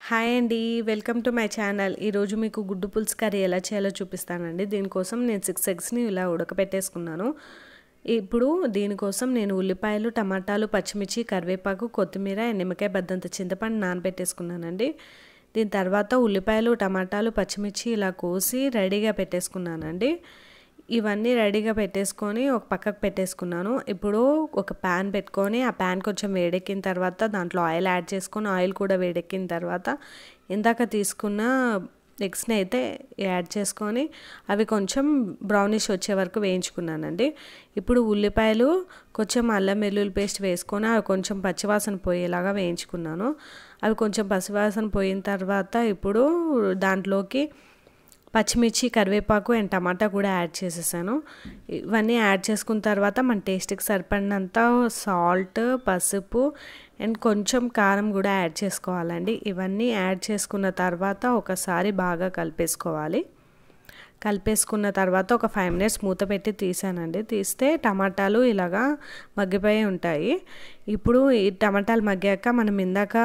Hi అండి, welcome to my channel. ఈరోజు మీకు గుడ్డు పులుసు కర్రీ ఎలా చేయాలో చూపిస్తానండి. దీనికోసం నేను 6 ఎగ్స్ని ఇలా ఉడకపెట్టేసుకున్నాను. ఇప్పుడు దీనికోసం నేను ఉల్లిపాయలు, టమాటాలు, పచ్చిమిర్చి, కరివేపాకు, కొత్తిమీర, నిమ్మకాయ బద్దంత చింతపండు నానబెట్టేసుకున్నానండి. దీని తర్వాత ఉల్లిపాయలు, టమాటాలు, పచ్చిమిర్చి ఇలా కోసి రెడీగా పెట్టేసుకున్నానండి. ఇవన్నీ రెడీగా పెట్టేసుకొని ఒక పక్కకు పెట్టేసుకున్నాను. ఇప్పుడు ఒక ప్యాన్ పెట్టుకొని ఆ ప్యాన్ కొంచెం వేడెక్కిన తర్వాత దాంట్లో ఆయిల్ యాడ్ చేసుకొని ఆయిల్ కూడా వేడెక్కిన తర్వాత ఇందాక తీసుకున్న ఎగ్స్ని అయితే యాడ్ చేసుకొని అవి కొంచెం బ్రౌనిష్ వచ్చే వరకు వేయించుకున్నానండి. ఇప్పుడు ఉల్లిపాయలు, కొంచెం అల్లం వెల్లుల్లి పేస్ట్ వేసుకొని అవి కొంచెం పచ్చివాసన పోయేలాగా వేయించుకున్నాను. అవి కొంచెం పచ్చివాసన పోయిన తర్వాత ఇప్పుడు దాంట్లోకి పచ్చిమిర్చి, కరివేపాకు అండ్ టమాటా కూడా యాడ్ చేసేసాను. ఇవన్నీ యాడ్ చేసుకున్న తర్వాత మన టేస్ట్కి సరిపడినంత సాల్ట్, పసుపు అండ్ కొంచెం కారం కూడా యాడ్ చేసుకోవాలండి. ఇవన్నీ యాడ్ చేసుకున్న తర్వాత ఒకసారి బాగా కలిపేసుకోవాలి. కలిపేసుకున్న తర్వాత ఒక 5 మినిట్స్ మూత పెట్టి తీసానండి. తీస్తే టమాటాలు ఇలాగా మగ్గిపోయి ఉంటాయి. ఇప్పుడు ఈ టమాటాలు మగ్గాక మనం ఇందాక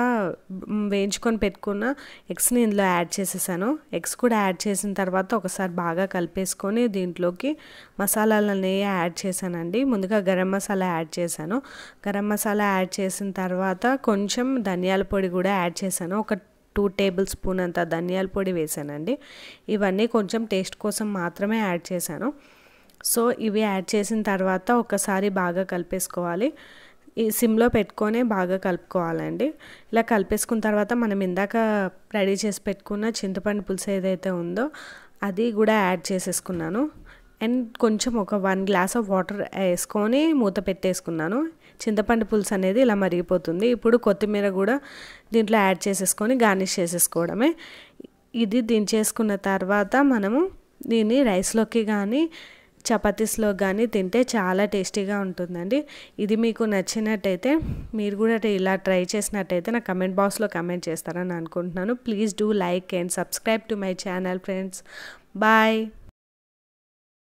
వేయించుకొని పెట్టుకున్న ఎగ్స్ని ఇందులో యాడ్ చేసేసాను. ఎగ్స్ కూడా యాడ్ చేసిన తర్వాత ఒకసారి బాగా కలిపేసుకొని దీంట్లోకి మసాలాలన్నీ యాడ్ చేశానండి. ముందుగా గరం మసాలా యాడ్ చేశాను. గరం మసాలా యాడ్ చేసిన తర్వాత కొంచెం ధనియాల పొడి కూడా యాడ్ చేశాను. ఒక 2 టేబుల్ స్పూన్ అంత ధనియాల పొడి వేసానండి. ఇవన్నీ కొంచెం టేస్ట్ కోసం మాత్రమే యాడ్ చేశాను. సో ఇవి యాడ్ చేసిన తర్వాత ఒకసారి బాగా కలిపేసుకోవాలి. ఈ సిమ్లో పెట్టుకొని బాగా కలుపుకోవాలండి. ఇలా కలిపేసుకున్న తర్వాత మనం ఇందాక రెడీ చేసి పెట్టుకున్న చింతపండు పులుసు ఏదైతే ఉందో అది కూడా యాడ్ చేసేసుకున్నాను. అండ్ కొంచెం ఒక 1 గ్లాస్ ఆఫ్ వాటర్ వేసుకొని మూత పెట్టేసుకున్నాను. చింతపండు పులుసు అనేది ఇలా మరిగిపోతుంది. ఇప్పుడు కొత్తిమీర కూడా దీంట్లో యాడ్ చేసేసుకొని గార్నిష్ చేసేసుకోవడమే. ఇది దించేసుకున్న తర్వాత మనము దీన్ని రైస్లోకి కానీ చపాతీస్లో కానీ తింటే చాలా టేస్టీగా ఉంటుందండి. ఇది మీకు నచ్చినట్టయితే మీరు కూడా ఇలా ట్రై చేసినట్టయితే నా కమెంట్ బాక్స్లో కమెంట్ చేస్తారని అనుకుంటున్నాను. Please do like and subscribe to my channel friends. Bye.